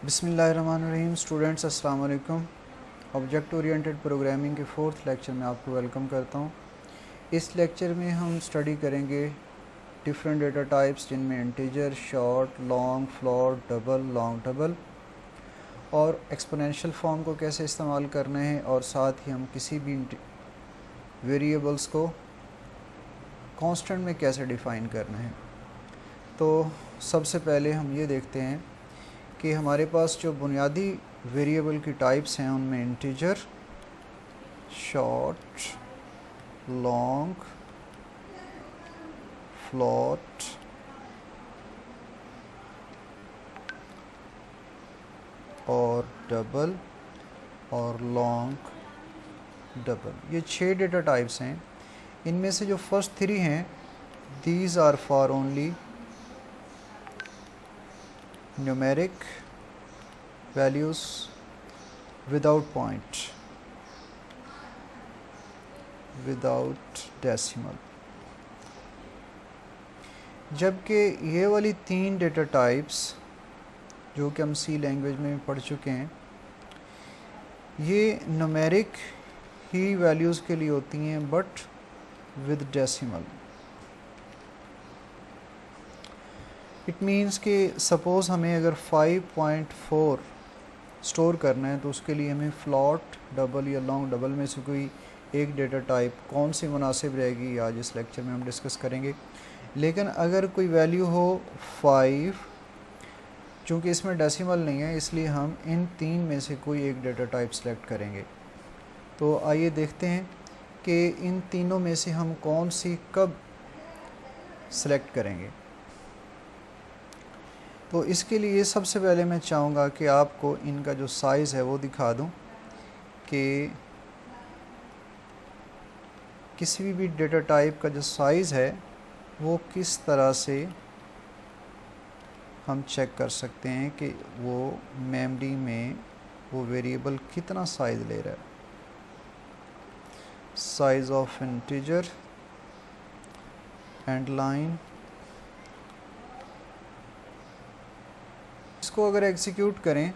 बिस्मिल्लाहिर्रहमानिर्रहीम। स्टूडेंट्स अस्सलाम वालेकुम। ऑब्जेक्ट ओरिएंटेड प्रोग्रामिंग के 4th लेक्चर में आपको वेलकम करता हूँ। इस लेक्चर में हम स्टडी करेंगे डिफरेंट डेटा टाइप्स, जिनमें integer, short, long, float, double, long double, और एक्सपोनेंशियल फॉर्म को कैसे इस्तेमाल करना है, और साथ ही हम किसी भी वेरिएबल्स को कांस्टेंट में कैसे डिफ़ाइन करना है। तो सबसे पहले हम ये देखते हैं कि हमारे पास जो बुनियादी वेरिएबल की टाइप्स हैं उनमें इंटीजर, शॉर्ट, लॉन्ग, फ्लोट, और डबल और लॉन्ग डबल, ये 6 डेटा टाइप्स हैं। इनमें से जो फर्स्ट 3 हैं, these are for only numeric values without point, without decimal, जबकि ये वाली 3 डेटा टाइप्स जो कि हम सी लैंग्वेज में पढ़ चुके हैं, ये न्यूमेरिक ही वैल्यूज़ के लिए होती हैं but with decimal. It means कि सपोज़ हमें अगर 5.4 स्टोर करना है तो उसके लिए हमें फ्लॉट, डबल या लॉन्ग डबल में से कोई एक डेटा टाइप कौन सी मुनासिब रहेगी, आज इस लेक्चर में हम डिस्कस करेंगे। लेकिन अगर कोई वैल्यू हो 5, चूँकि इसमें डेसिमल नहीं है इसलिए हम इन 3 में से कोई एक डेटा टाइप सेलेक्ट करेंगे। तो आइए देखते हैं कि इन तीनों में से हम कौन सी कब सेलेक्ट करेंगे। तो इसके लिए सबसे पहले मैं चाहूँगा कि आपको इनका जो साइज़ है वो दिखा दूँ कि किसी भी डेटा टाइप का जो साइज़ है वो किस तरह से हम चेक कर सकते हैं कि वो मेमोरी में वो वेरिएबल कितना साइज़ ले रहा है। Size of integer and line, इसको अगर एग्जीक्यूट करें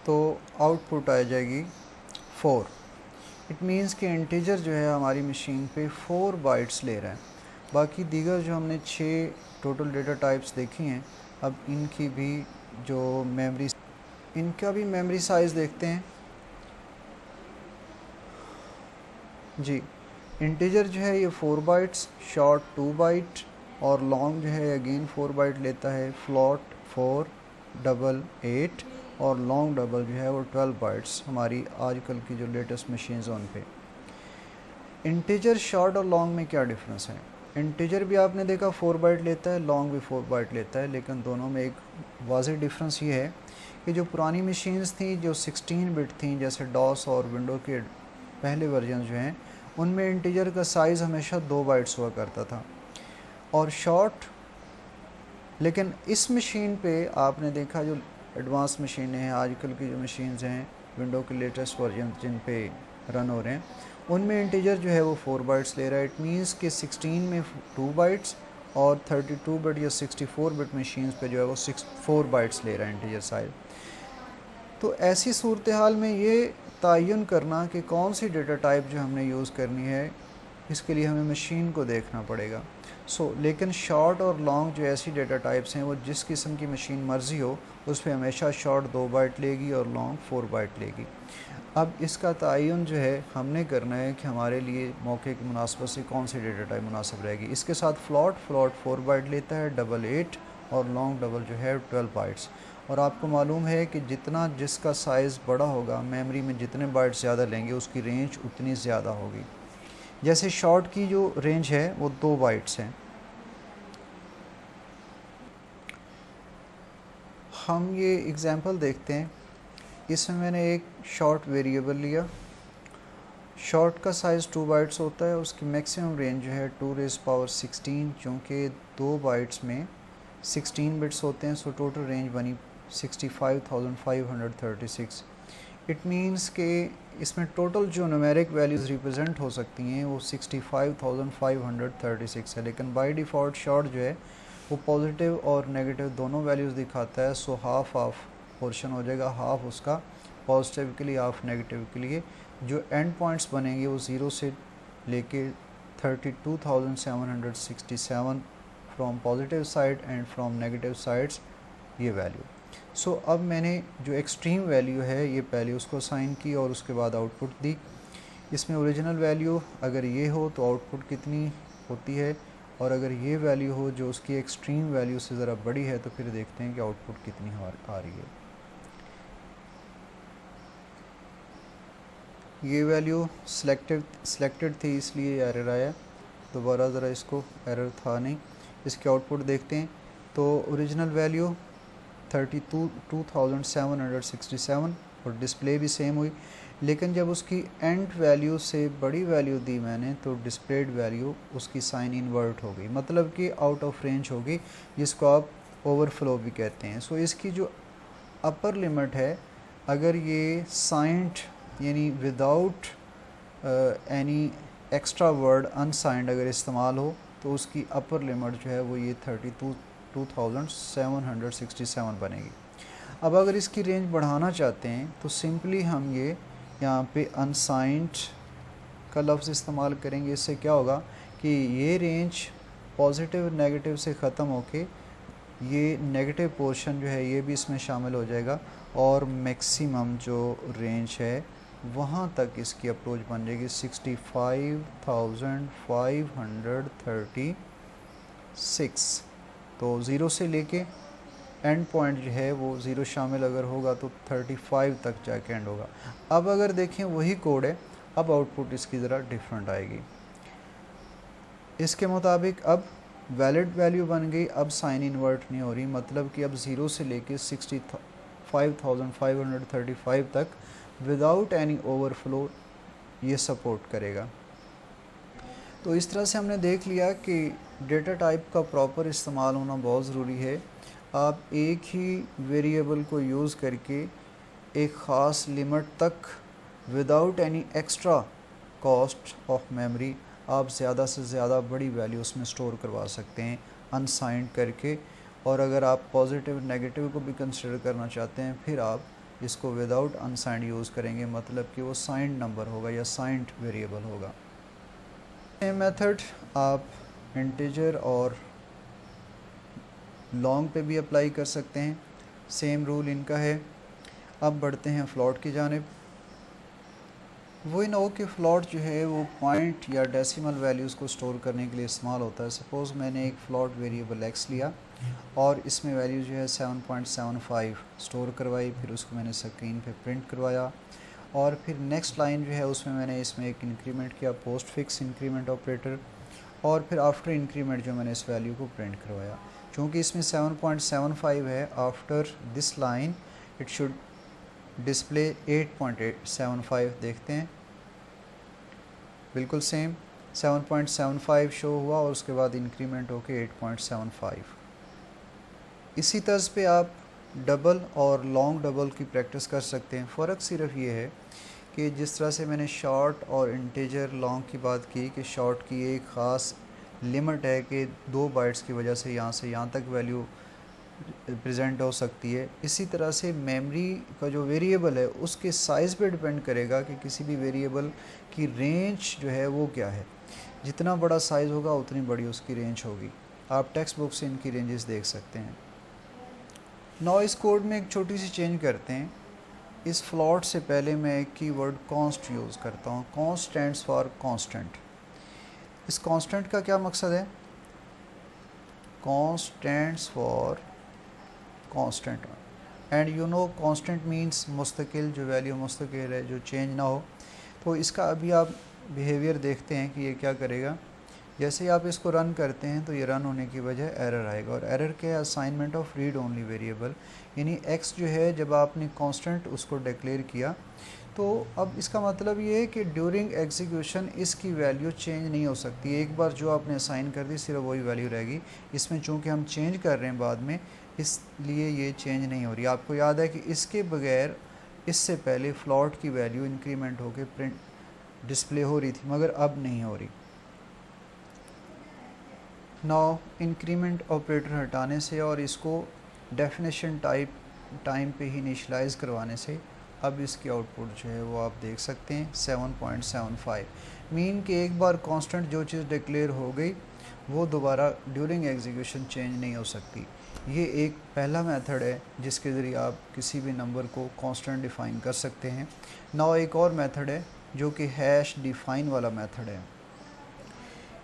तो आउटपुट आ जाएगी 4। इट मीन्स कि इंटीजर जो है हमारी मशीन पे 4 बाइट्स ले रहा है। बाकी दीगर जो हमने 6 टोटल डेटा टाइप्स देखी हैं, अब इनकी भी जो मेमोरी, इनका भी मेमोरी साइज़ देखते हैं। जी, इंटीजर जो है ये 4 बाइट्स, शॉर्ट 2 बाइट, और लॉन्ग जो है अगेन 4 बाइट लेता है, फ्लॉट 4, डबल 8, और लॉन्ग डबल जो है वो 12 बाइट्स हमारी आजकल की जो लेटेस्ट मशीन्स हैं उन पे। इंटीजर, शॉर्ट और लॉन्ग में क्या डिफरेंस है? इंटीजर भी आपने देखा 4 बाइट लेता है, लॉन्ग भी 4 बाइट लेता है, लेकिन दोनों में एक वाज़ेह डिफरेंस ये है कि जो पुरानी मशीन्स थी जो 16 बिट थी, जैसे डॉस और विंडो के पहले वर्जन जो हैं, उनमें इंटीजर का साइज़ हमेशा 2 बाइट्स हुआ करता था और शॉर्ट। लेकिन इस मशीन पे आपने देखा जो एडवांस मशीनें हैं, आजकल की जो मशीन्स हैं विंडो के लेटेस्ट वर्जन जिन पे रन हो रहे हैं, उनमें इंटीजर जो है वो 4 बाइट्स ले रहा है। इट मीन्स कि 16 में 2 बाइट्स और 32 बिट या 64 बिट मशीन्स पे जो है वो 4 बाइट्स ले रहा है इंटीजर साइज़। तो ऐसी सूरत हाल में ये तयन करना कि कौन सी डेटा टाइप जो हमने यूज़ करनी है, इसके लिए हमें मशीन को देखना पड़ेगा। लेकिन शॉर्ट और लॉन्ग जो ऐसी डेटा टाइप्स हैं वो जिस किस्म की मशीन मर्ज़ी हो उस पर हमेशा शॉर्ट 2 बाइट लेगी और लॉन्ग 4 बाइट लेगी। अब इसका तयन जो है हमने करना है कि हमारे लिए मौके की मुनासबत से कौन सी डेटा टाइप मुनासिब रहेगी। इसके साथ फ्लॉट 4 बाइट लेता है, डबल 8, और लॉन्ग डबल जो है 12 बाइट्स। और आपको मालूम है कि जितना जिसका साइज़ बड़ा होगा, मेमोरी में जितने बाइट्स ज़्यादा लेंगे उसकी रेंज उतनी ज़्यादा होगी। जैसे शॉर्ट की जो रेंज है वो 2 बाइट्स हैं। हम ये एग्ज़ाम्पल देखते हैं। इसमें मैंने एक शॉर्ट वेरिएबल लिया। शॉर्ट का साइज़ 2 बाइट्स होता है, उसकी मैक्सिमम रेंज जो है 2⁻16, चूँकि 2 बाइट्स में 16 बिट्स होते हैं, सो टोटल रेंज बनी 65,536। इट मीन्स कि इसमें टोटल जो न्यूमेरिक वैल्यूज़ रिप्रेजेंट हो सकती हैं वो 65,536 है। लेकिन बाय डिफ़ॉल्ट शॉर्ट जो है वो पॉजिटिव और नेगेटिव दोनों वैल्यूज़ दिखाता है, सो हाफ हाफ पोर्शन हो जाएगा, हाफ उसका पॉजिटिव के लिए, हाफ नेगेटिव के लिए। जो एंड पॉइंट्स बनेंगे वो 0 से लेके 32,767 from positive side and from negative sides, ये वैल्यू। सो अब मैंने जो एक्सट्रीम वैल्यू है ये पहले उसको असाइन की और उसके बाद आउटपुट दी। इसमें ओरिजिनल वैल्यू अगर ये हो तो आउटपुट कितनी होती है, और अगर ये वैल्यू हो जो उसकी एक्सट्रीम वैल्यू से ज़रा बड़ी है तो फिर देखते हैं कि आउटपुट कितनी आ रही है। ये वैल्यू सिलेक्टेड थी इसलिए एरर आया, दोबारा ज़रा इसको, एरर था नहीं। इसके आउटपुट देखते हैं तो ओरिजिनल वैल्यू 32,767 और डिस्प्ले भी सेम हुई, लेकिन जब उसकी एंड वैल्यू से बड़ी वैल्यू दी मैंने तो डिस्प्लेड वैल्यू उसकी साइन इन्वर्ट हो गई, मतलब कि आउट ऑफ रेंज होगी, जिसको आप ओवरफ्लो भी कहते हैं। सो इसकी जो अपर लिमिट है, अगर ये साइंड यानी without any extra word unsigned अगर इस्तेमाल हो तो उसकी अपर लिमिट जो है वो ये 32,767 बनेगी। अब अगर इसकी रेंज बढ़ाना चाहते हैं तो सिंपली हम ये यहाँ पे अनसाइंड का लफ्ज़ इस्तेमाल करेंगे। इससे क्या होगा कि ये रेंज पॉजिटिव नेगेटिव से ख़त्म होके ये नेगेटिव पोर्शन जो है ये भी इसमें शामिल हो जाएगा, और मैक्सिमम जो रेंज है वहाँ तक इसकी अप्रोच बन जाएगी 65,536। तो ज़ीरो से लेके एंड पॉइंट जो है वो ज़ीरो शामिल अगर होगा तो 35 तक जाके एंड होगा। अब अगर देखें वही कोड है, अब आउटपुट इसकी ज़रा डिफरेंट आएगी। इसके मुताबिक अब वैलिड वैल्यू बन गई, अब साइन इन्वर्ट नहीं हो रही, मतलब कि अब ज़ीरो से लेके 65,535 तक विदाउट एनी ओवरफ्लो ये सपोर्ट करेगा। तो इस तरह से हमने देख लिया कि डेटा टाइप का प्रॉपर इस्तेमाल होना बहुत ज़रूरी है। आप एक ही वेरिएबल को यूज़ करके एक ख़ास लिमिट तक without any extra cost of memory आप ज़्यादा से ज़्यादा बड़ी वैल्यू उसमें स्टोर करवा सकते हैं अनसाइंड करके। और अगर आप पॉजिटिव नेगेटिव को भी कंसिडर करना चाहते हैं फिर आप इसको विदाउट अनसाइंड यूज़ करेंगे, मतलब कि वो साइंड नंबर होगा या साइंड वेरिएबल होगा। ये मेथड आप इंटीजर और लॉन्ग पे भी अप्लाई कर सकते हैं, सेम रूल इनका है। अब बढ़ते हैं फ्लॉट की जानिब। वही ना हो कि फ्लॉट जो है वो पॉइंट या डेसिमल वैल्यूज़ को स्टोर करने के लिए इस्तेमाल होता है। सपोज़ मैंने एक फ्लॉट वेरिएबल एक्स लिया और इसमें वैल्यू जो है 7.75 स्टोर करवाई, फिर उसको मैंने स्क्रीन पे प्रिंट करवाया, और फिर नेक्स्ट लाइन जो है उसमें मैंने इसमें एक इंक्रीमेंट किया, पोस्ट फिक्स इंक्रीमेंट ऑपरेटर, और फिर आफ्टर इंक्रीमेंट जो मैंने इस वैल्यू को प्रिंट करवाया। चूँकि इसमें 7.75 है, after this line it should display 8.875। देखते हैं बिल्कुल सेम 7.75 शो हुआ और उसके बाद इंक्रीमेंट होके 8.75। इसी तर्ज पे आप डबल और लॉन्ग डबल की प्रैक्टिस कर सकते हैं। फ़र्क सिर्फ ये है कि जिस तरह से मैंने शॉर्ट और इंटीजर लॉन्ग की बात की कि शॉर्ट की एक ख़ास लिमिट है कि 2 बाइट्स की वजह से यहाँ तक वैल्यू प्रेजेंट हो सकती है, इसी तरह से मेमोरी का जो वेरिएबल है उसके साइज़ पे डिपेंड करेगा कि किसी भी वेरिएबल की रेंज जो है वो क्या है। जितना बड़ा साइज़ होगा उतनी बड़ी उसकी रेंज होगी। आप टेक्स्ट बुक से इनकी रेंजेस देख सकते हैं। नौ इस कोड में एक छोटी सी चेंज करते हैं। इस फ्लॉट से पहले मैं एक कीवर्ड कॉन्स्ट यूज़ करता हूँ। Const stands for constant. इस कांस्टेंट का क्या मकसद है? Const stands for constant, and you know constant means मुस्तकिल, जो वैल्यू मुस्तकिल है, जो चेंज ना हो। तो इसका अभी आप बिहेवियर देखते हैं कि ये क्या करेगा। जैसे ही आप इसको रन करते हैं तो ये रन होने की वजह एरर आएगा, और एरर के assignment of read only variable, यानी एक्स जो है जब आपने कांस्टेंट उसको डिक्लेयर किया तो अब इसका मतलब ये है कि ड्यूरिंग एग्जीक्यूशन इसकी वैल्यू चेंज नहीं हो सकती। एक बार जो आपने असाइन कर दी सिर्फ वही वैल्यू रहेगी। इसमें चूँकि हम चेंज कर रहे हैं बाद में, इसलिए ये चेंज नहीं हो रही। आपको याद है कि इसके बगैर इससे पहले फ्लॉट की वैल्यू इंक्रीमेंट होकर प्रिंट डिस्प्ले हो रही थी, मगर अब नहीं हो रही। नाउ इंक्रीमेंट ऑपरेटर हटाने से और इसको डेफिनेशन टाइम पे ही इनिशलाइज करवाने से अब इसकी आउटपुट जो है वो आप देख सकते हैं 7.75। मीन कि एक बार कांस्टेंट जो चीज़ डिक्लेयर हो गई वो दोबारा ड्यूरिंग एग्जीक्यूशन चेंज नहीं हो सकती। ये एक पहला मेथड है जिसके ज़रिए आप किसी भी नंबर को कांस्टेंट डिफ़ाइन कर सकते हैं। नाउ एक और मेथड है जो कि हैश डिफ़ाइन वाला मेथड है।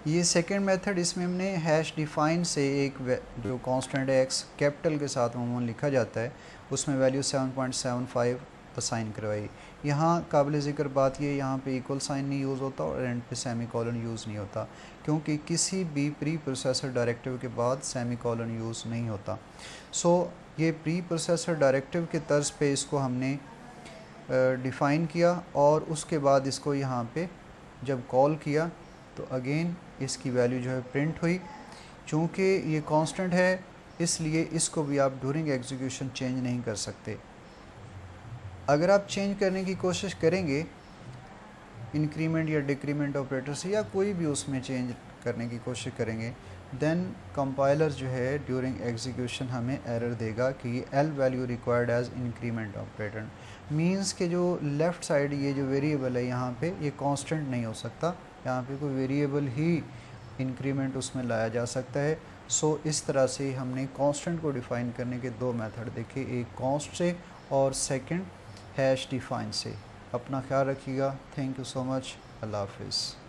ये सेकंड मेथड, इसमें हमने हैश डिफ़ाइन से एक जो कांस्टेंट है एक्स कैपिटल के साथ अमूमन लिखा जाता है उसमें वैल्यू 7.75 असाइन करवाई। यहाँ काबिल ज़िक्र बात ये, यहाँ पे इक्वल साइन नहीं यूज़ होता और एंड पे सेमी कॉलन यूज़ नहीं होता क्योंकि किसी भी प्री प्रोसेसर डायरेक्टिव के बाद सेमी कॉलन यूज़ नहीं होता। सो ये प्री प्रोसेसर डायरेक्टिव के तर्ज पे इसको हमने डिफ़ाइन किया और उसके बाद इसको यहाँ पे जब कॉल किया तो अगेन इसकी वैल्यू जो है प्रिंट हुई। चूँकि ये कांस्टेंट है इसलिए इसको भी आप ड्यूरिंग एग्जीक्यूशन चेंज नहीं कर सकते। अगर आप चेंज करने की कोशिश करेंगे इंक्रीमेंट या डिक्रीमेंट ऑपरेटर से या कोई भी उसमें चेंज करने की कोशिश करेंगे देन कंपाइलर जो है ड्यूरिंग एग्जीक्यूशन हमें एरर देगा कि ये L value required as increment operator. Means के जो लेफ़्ट साइड ये जो वेरिएबल है यहाँ पे ये कांस्टेंट नहीं हो सकता, यहाँ पे कोई वेरिएबल ही इंक्रीमेंट उसमें लाया जा सकता है। सो इस तरह से हमने कांस्टेंट को डिफ़ाइन करने के दो मेथड देखे, एक कांस्ट से और सेकंड हैश डिफ़ाइन से। अपना ख्याल रखिएगा। Thank you so much. अल्लाह हाफिज़।